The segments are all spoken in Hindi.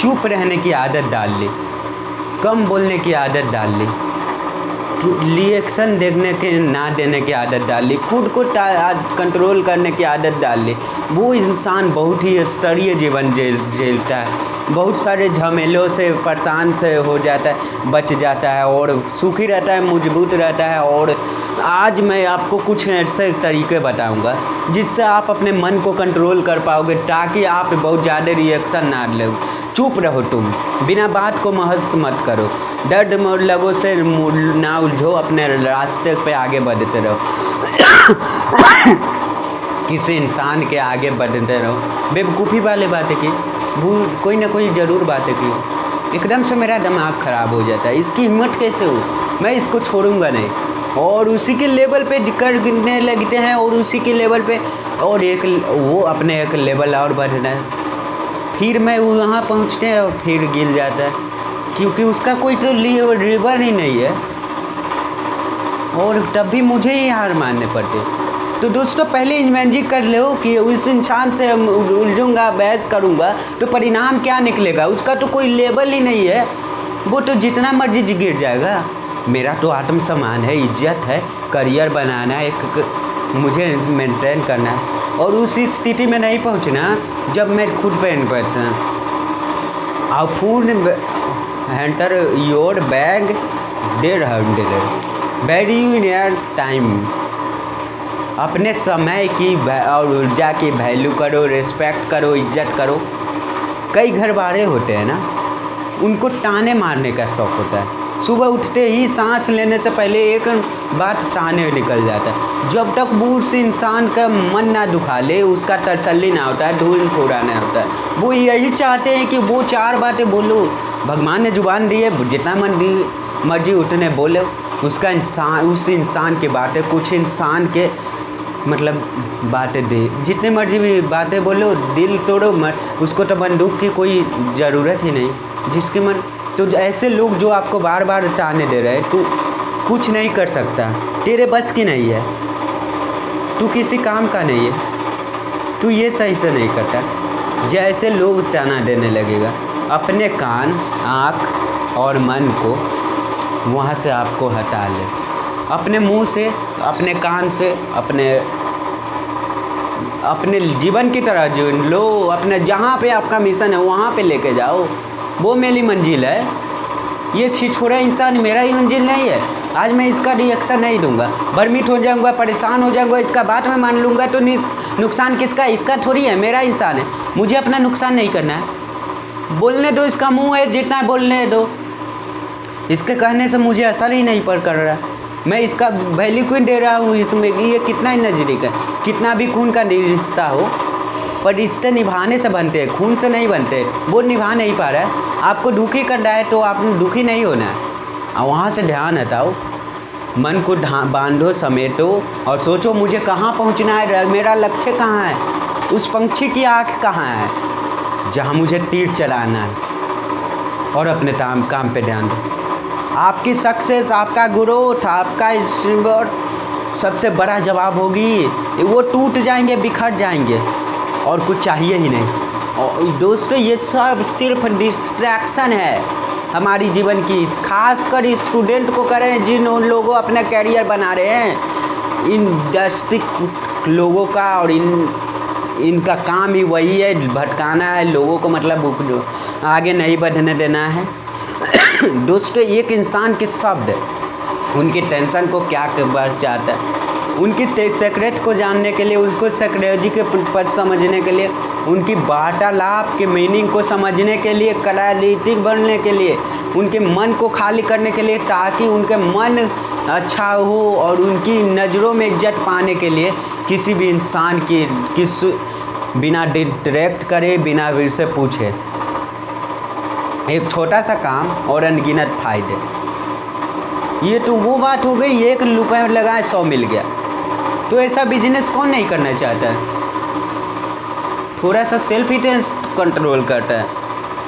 चुप रहने की आदत डाल ली, कम बोलने की आदत डाल ली, रिएक्शन देखने के ना देने की आदत डाल ली, खुद को कंट्रोल करने की आदत डाल ली, वो इंसान बहुत ही स्तरीय जीवन झेलता है, बहुत सारे झमेलों से परेशान से हो जाता है, बच जाता है और सुखी रहता है, मजबूत रहता है। और आज मैं आपको कुछ ऐसे तरीके बताऊंगा जिससे आप अपने मन को कंट्रोल कर पाओगे, ताकि आप बहुत ज़्यादा रिएक्शन ना लो। चुप रहो, तुम बिना बात को महस मत करो, दर्द लोगों से ना उलझो, अपने रास्ते पे आगे बढ़ते रहो। किसी इंसान के आगे बढ़ते रहो। बेवकूफ़ी वाले बातें की, कोई ना कोई ज़रूर बातें की, एकदम से मेरा दिमाग ख़राब हो जाता है। इसकी हिम्मत कैसे हो, मैं इसको छोड़ूंगा नहीं। और उसी के लेवल पे करने लगते हैं, और उसी के लेवल पे और एक वो अपने एक लेवल और बढ़ना है, फिर मैं वहाँ पहुँचते हैं और फिर गिर जाता है, क्योंकि उसका कोई तो रिवर ही नहीं है, और तब भी मुझे ही हार मानने पड़ते। तो दोस्तों, पहले इमेजिन कर लो कि उस इंसान से उलझूंगा, बहस करूंगा तो परिणाम क्या निकलेगा। उसका तो कोई लेवल ही नहीं है, वो तो जितना मर्जी गिर जाएगा। मेरा तो आत्मसम्मान है, इज्जत है, करियर बनाना है, एक मुझे मेंटेन करना है, और उस स्थिति में नहीं पहुंचना जब मैं खुद पे पहुंचना। और food hunter your bag there value in your time. अपने समय की और ऊर्जा की वैल्यू करो, रिस्पेक्ट करो, इज्जत करो। कई घर वाले होते हैं ना, उनको ताने मारने का शौक़ होता है। सुबह उठते ही सांस लेने से पहले एक बात ताने निकल जाता है। जब तक वो उस इंसान का मन ना दुखा ले, उसका तसल्ली ना होता है, धूल थोड़ा ना होता है। वो यही चाहते हैं कि वो 4 बातें बोलो। भगवान ने जुबान दी है, जितना मर्जी उतने बोलो। उस इंसान की बातें, कुछ इंसान के मतलब बातें दे, जितने मर्जी भी बातें बोलो, दिल तोड़ो उसको तो बंदूक की कोई ज़रूरत ही नहीं। जिसके मन तो ऐसे लोग जो आपको बार बार ताने दे रहे हैं, तू कुछ नहीं कर सकता, तेरे बस की नहीं है, तू किसी काम का नहीं है, तू ये सही से नहीं करता। जैसे लोग ताना देने लगेगा, अपने कान, आँख और मन को वहाँ से आपको हटा ले। अपने मुंह से, अपने कान से, अपने जीवन की तरह जो लो, अपने जहाँ पे आपका मिशन है वहाँ पे लेके जाओ। वो मेरी मंजिल है। ये छिछोरा इंसान मेरा ही मंजिल नहीं है। आज मैं इसका रिएक्शन नहीं दूंगा, भ्रमित हो जाऊंगा, परेशान हो जाऊंगा, इसका बात मैं मान लूँगा तो नुकसान किसका, इसका थोड़ी है, मेरा इंसान है। मुझे अपना नुकसान नहीं करना है। बोलने दो, इसका मुँह है, जितना बोलने दो। इसके कहने से मुझे असर ही नहीं कर रहा। मैं इसका वैल्यू क्यों दे रहा हूँ इसमें, ये कितना ही नज़दीक है। कितना भी खून का रिश्ता हो, पर रिश्ते निभाने से बनते हैं, खून से नहीं बनते। वो निभा नहीं पा रहा है, आपको दुखी कर रहा है, तो आपने दुखी नहीं होना है। और वहाँ से ध्यान हटाओ, मन को बांधो, समेटो और सोचो मुझे कहाँ पहुँचना है, मेरा लक्ष्य कहाँ है, उस पंछी की आँख कहाँ है जहाँ मुझे तीर चलाना है। और अपने काम पे ध्यान दो। आपकी सक्सेस, आपका ग्रोथ, आपका सबसे बड़ा जवाब होगी। वो टूट जाएंगे, बिखर जाएंगे और कुछ चाहिए ही नहीं। और दोस्तों, ये सब सिर्फ डिस्ट्रैक्शन है हमारी जीवन की। खासकर स्टूडेंट को करें, जिन लोगों अपना कैरियर बना रहे हैं, इंडस्ट्री लोगों का, और इनका काम ही वही है, भटकाना है लोगों को, मतलब आगे नहीं बढ़ने देना है। दोस्तों, एक इंसान के शब्द उनकी टेंशन को क्या कर चाहता है, उनकी सेक्रेट को जानने के लिए, उसको साइकोलॉजी के पद समझने के लिए, उनकी वार्तालाप के मीनिंग को समझने के लिए, क्लैरिटी बनने के लिए, उनके मन को खाली करने के लिए, ताकि उनके मन अच्छा हो और उनकी नज़रों में इज्जत पाने के लिए किसी भी इंसान की बिना डिरेक्ट करे, बिना से पूछे, एक छोटा सा काम और अनगिनत फायदे। ये तो वो बात हो गई, 1 रुपये लगाए 100 मिल गया। तो ऐसा बिजनेस कौन नहीं करना चाहता है। थोड़ा सा सेल्फ ही कंट्रोल करता है।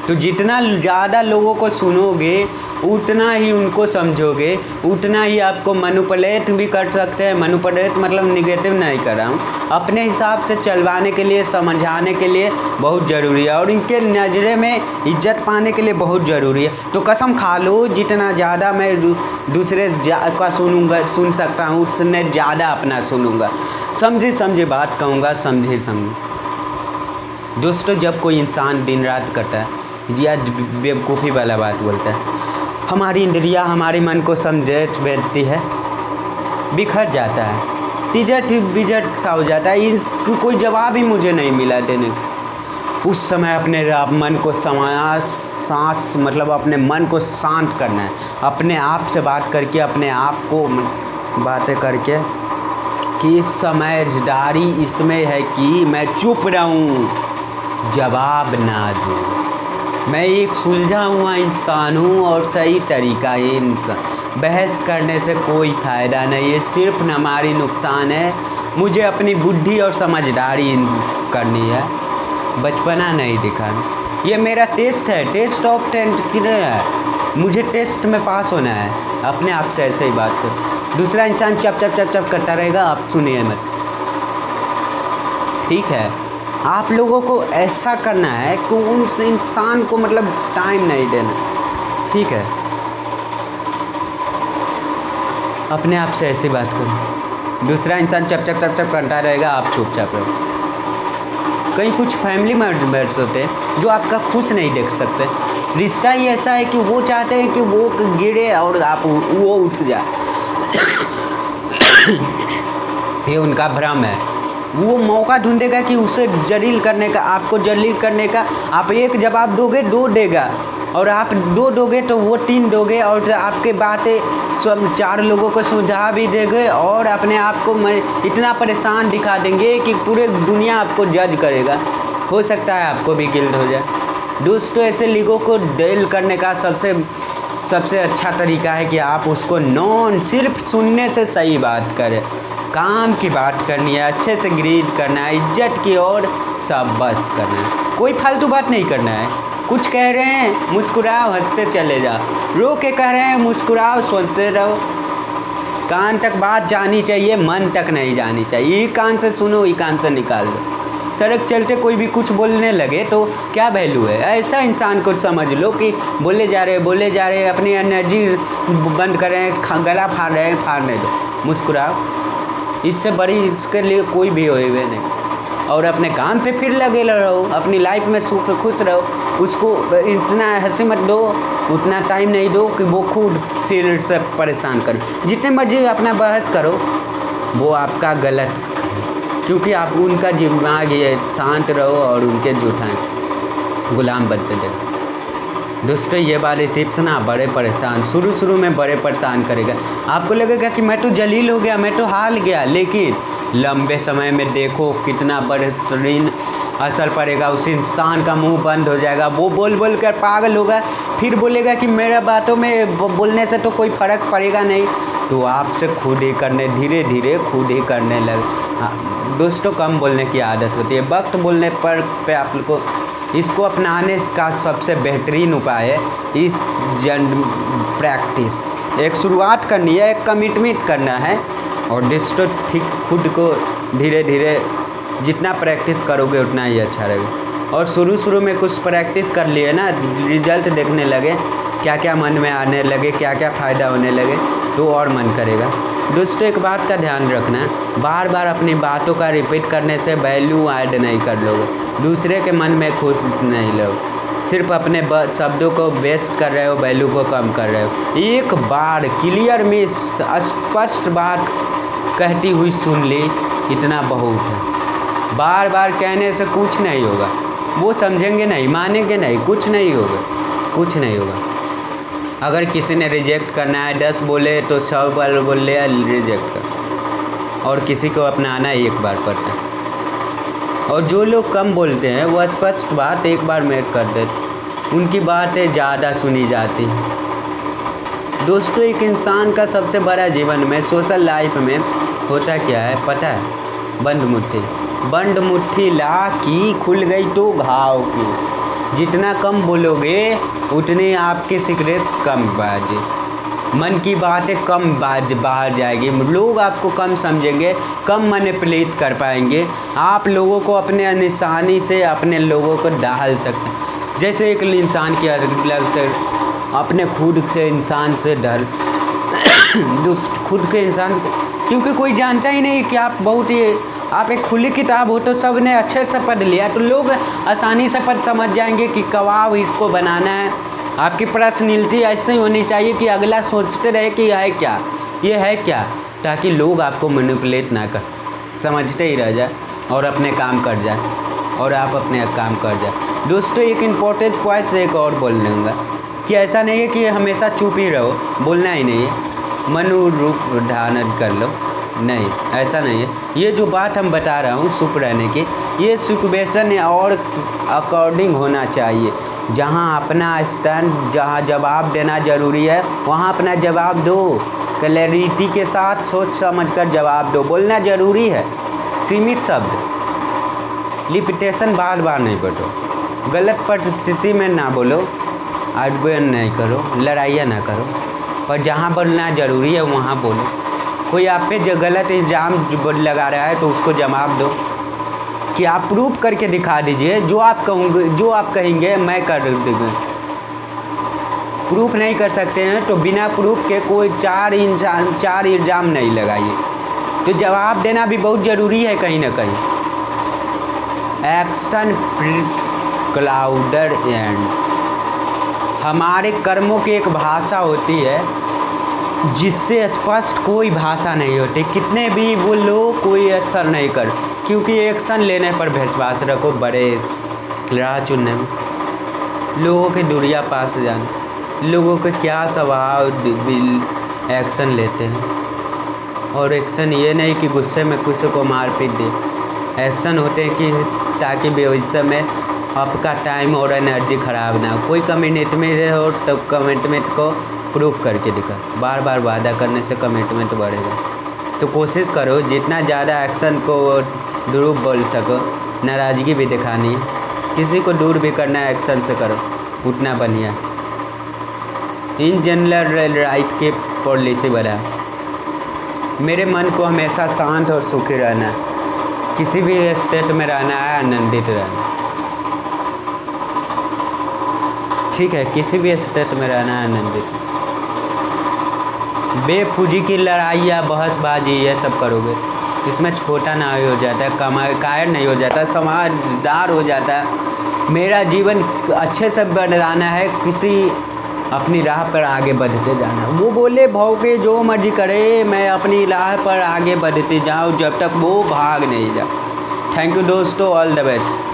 तो जितना ज़्यादा लोगों को सुनोगे, उतना ही उनको समझोगे, उतना ही आपको मैनिपुलेट भी कर सकते हैं। मैनिपुलेट मतलब निगेटिव नहीं कर रहा हूँ, अपने हिसाब से चलवाने के लिए, समझाने के लिए बहुत ज़रूरी है और इनके नज़रे में इज्जत पाने के लिए बहुत ज़रूरी है। तो कसम खा लो, जितना ज़्यादा मैं दूसरे का सुन सकता हूँ उसने ज़्यादा अपना सुनूंगा। समझे बात कहूँगा, समझे। दोस्तों, जब कोई इंसान दिन रात करता है या बेवकूफ़ी वाला बात बोलता है, हमारी इंद्रियाँ हमारे मन को समझ बैठती है, बिखर जाता है, तिजट बिजट सा हो जाता है। इसको कोई जवाब ही मुझे नहीं मिला देने को। उस समय अपने मन को सांस मतलब अपने मन को शांत करना है, अपने आप से बात करके, अपने आप को बातें करके कि समझदारी इसमें है कि मैं चुप रहूं, जवाब ना दूं। मैं एक सुलझा हुआ इंसान हूँ और सही तरीका है इंसान। बहस करने से कोई फ़ायदा नहीं है, सिर्फ हमारी नुकसान है। मुझे अपनी बुद्धि और समझदारी करनी है, बचपना नहीं दिखाना। ये मेरा टेस्ट है, टेस्ट ऑफ 10 किधर है, मुझे टेस्ट में पास होना है। अपने आप से ऐसे ही बात करो। दूसरा इंसान चप चप चप चप करता रहेगा, आप सुनिए मत, ठीक है। आप लोगों को ऐसा करना है कि उस इंसान को मतलब टाइम नहीं देना, ठीक है। अपने आप से ऐसी बात करो। दूसरा इंसान चप चप चप चप करता रहेगा, आप चुपचाप रहो। कहीं कुछ फैमिली मेंबर्स होते हैं जो आपका खुश नहीं देख सकते। रिश्ता ही ऐसा है कि वो चाहते हैं कि वो गिरे और आप वो उठ जाए। ये उनका भ्रम है। वो मौका ढूंढेगा कि उसे जलील करने का, आपको जलील करने का। आप एक जवाब दोगे, 2 देगा, और आप 2 दोगे तो वो 3 दोगे, और आपके बातें सब 4 लोगों को सुझा भी देंगे और अपने आप को इतना परेशान दिखा देंगे कि पूरे दुनिया आपको जज करेगा। हो सकता है आपको भी गिल्ट हो जाए। दोस्तों, ऐसे लीगो को डील करने का सबसे अच्छा तरीका है कि आप उसको सिर्फ सुनने से सही बात करें। काम की बात करनी है, अच्छे से ग्रीड करना है, इज्जत की और सब बस करना है। कोई फालतू बात नहीं करना है। कुछ कह रहे हैं, मुस्कुराओ, हंसते चले जाओ। रो के कह रहे हैं, मुस्कुराओ, सुनते रहो। कान तक बात जानी चाहिए, मन तक नहीं जानी चाहिए। ये कान से सुनो, ये कान से निकाल दो। सड़क चलते कोई भी कुछ बोलने लगे तो क्या वैल्यू है? ऐसा इंसान को समझ लो कि बोले जा रहे, अपनी एनर्जी बंद कर रहे हैं, गला फाड़ रहे हैं, फाड़ने दो, मुस्कुराओ। इससे बड़ी इसके लिए कोई भी हुए नहीं। और अपने काम पे फिर लगे रहो, अपनी लाइफ में सुख खुश रहो। उसको इतना हंसी मत दो, उतना टाइम नहीं दो कि वो खुद फिर से परेशान करो। जितने मर्जी अपना बहस करो, वो आपका गलत, क्योंकि आप उनका दिमाग ये शांत रहो और उनके जूठा गुलाम बनते रहो। दोस्तों, ये वाले टिप्स ना बड़े परेशान, शुरू में बड़े परेशान करेगा। आपको लगेगा कि मैं तो जलील हो गया, मैं तो हार गया, लेकिन लंबे समय में देखो कितना बेहतरीन असर पड़ेगा। उस इंसान का मुंह बंद हो जाएगा, वो बोल कर पागल होगा, फिर बोलेगा कि मेरा बातों में बोलने से तो कोई फ़र्क पड़ेगा नहीं, तो आपसे खुद ही करने, धीरे धीरे खुद ही करने लगे। हाँ दोस्तों, कम बोलने की आदत होती है। वक्त बोलने पे आप लोग को इसको अपनाने का सबसे बेहतरीन उपाय है इस प्रैक्टिस। एक शुरुआत करनी है, एक कमिटमेंट करना है, और दोस्तों ठीक खुद को धीरे धीरे जितना प्रैक्टिस करोगे उतना ही अच्छा रहेगा। और शुरू में कुछ प्रैक्टिस कर लिए ना, रिजल्ट देखने लगे, क्या क्या मन में आने लगे, क्या क्या फ़ायदा होने लगे, तो और मन करेगा। दोस्तों, एक बात का ध्यान रखना, बार बार अपनी बातों का रिपीट करने से वैल्यू ऐड नहीं कर लोगे, दूसरे के मन में खुश नहीं लोगे, सिर्फ अपने शब्दों को वेस्ट कर रहे हो, वैल्यू को कम कर रहे हो। एक बार क्लियर में स्पष्ट बात कहती हुई सुन ली, इतना बहुत है। बार बार कहने से कुछ नहीं होगा, वो समझेंगे नहीं, मानेंगे नहीं, कुछ नहीं होगा। अगर किसी ने रिजेक्ट करना है, 10 बोले तो 100 बार बोले रिजेक्ट कर, और किसी को अपनाना एक बार पड़ता है। और जो लोग कम बोलते हैं वो स्पष्ट बात एक बार में कर देते, उनकी बातें ज़्यादा सुनी जाती। दोस्तों, एक इंसान का सबसे बड़ा जीवन में, सोशल लाइफ में होता क्या है पता है? बंद मुट्ठी ला की खुल गई तो घाव की। जितना कम बोलोगे उतने आपके सीक्रेट्स कम बाजे, मन की बातें कम बाहर जाएगी, लोग आपको कम समझेंगे, कम मैनिपुलेट कर पाएंगे। आप लोगों को अपने निशानी से अपने लोगों को डाल सकते हैं। जैसे एक इंसान की अलग से अपने खुद से इंसान से डर खुद के इंसान, क्योंकि कोई जानता ही नहीं कि आप बहुत ही आप एक खुली किताब हो, तो सब ने अच्छे से पढ़ लिया तो लोग आसानी से समझ जाएंगे कि कबाब इसको बनाना है। आपकी पर्सनैलिटी ऐसे ही होनी चाहिए कि अगला सोचते रहे कि यह है क्या, ये है क्या, ताकि लोग आपको मैनिपुलेट ना कर, समझते ही रह जाए और अपने काम कर जाए और आप अपने काम कर जाए। दोस्तों एक इम्पोर्टेंट पॉइंट एक और बोल लूँगा कि ऐसा नहीं है कि हमेशा चुप ही रहो, बोलना ही नहीं है, मनु रूप धारण कर लो, नहीं ऐसा नहीं है। ये जो बात हम बता रहा हूँ चुप रहने की, ये सिचुएशन और अकॉर्डिंग होना चाहिए। जहाँ अपना स्टैंड, जहाँ जवाब देना ज़रूरी है वहाँ अपना जवाब दो, क्लैरिटी के साथ सोच समझकर जवाब दो। बोलना ज़रूरी है, सीमित शब्द, लिमिटेशन बार बार नहीं बटो, गलत परिस्थिति में ना बोलो, आर्ग्यूमेंट नहीं करो, लड़ाइयाँ ना करो, पर जहाँ बोलना ज़रूरी है वहाँ बोलो। कोई आप पे जो गलत इल्ज़ाम लगा रहा है तो उसको जवाब दो कि आप प्रूफ करके दिखा दीजिए, जो आप कहूँगे, जो आप कहेंगे मैं कर दूँगा। प्रूफ नहीं कर सकते हैं तो बिना प्रूफ के कोई चार इल्ज़ाम नहीं लगाइए। तो जवाब देना भी बहुत ज़रूरी है कहीं ना कहीं। एक्शन क्लाउडर एंड, हमारे कर्मों की एक भाषा होती है जिससे स्पष्ट कोई भाषा नहीं होती, कितने भी बोलो कोई असर नहीं कर, क्योंकि एक्शन लेने पर विश्वास रखो, बड़े राह चुनने में, लोगों के दूरिया पास जाना, लोगों के क्या स्वभाव एक्शन लेते हैं। और एक्शन ये नहीं कि गुस्से में किसी को मार पीट दे, एक्शन होते हैं कि ताकि भविष्य में आपका टाइम और एनर्जी ख़राब ना हो। कोई कमिटमेंट हो तो कमिटमेंट को प्रूफ करके दिखा, बार बार वादा करने से कमिटमेंट बढ़ेगा। तो कोशिश करो जितना ज़्यादा एक्शन को दूर बोल सको, नाराज़गी भी दिखानी है, किसी को दूर भी करना है एक्शन से करो, उतना बढ़िया। इन जनरल लाइफ के पॉलिसी बना, मेरे मन को हमेशा शांत और सुखी रहना है, किसी भी स्टेट में रहना है, आनंदित रहना, ठीक है, किसी भी स्टेट में रहना है आनंदित। बेफूजी की लड़ाई या बहसबाजी ये सब करोगे, इसमें छोटा ना हो जाता है, कायर नहीं हो जाता, समझदार हो जाता है। मेरा जीवन अच्छे से बनाना है, किसी अपनी राह पर आगे बढ़ते जाना। वो बोले भौंके जो मर्जी करे, मैं अपनी राह पर आगे बढ़ते जाऊँ जब तक वो भाग नहीं जाए। थैंक यू दोस्तों, ऑल द बेस्ट।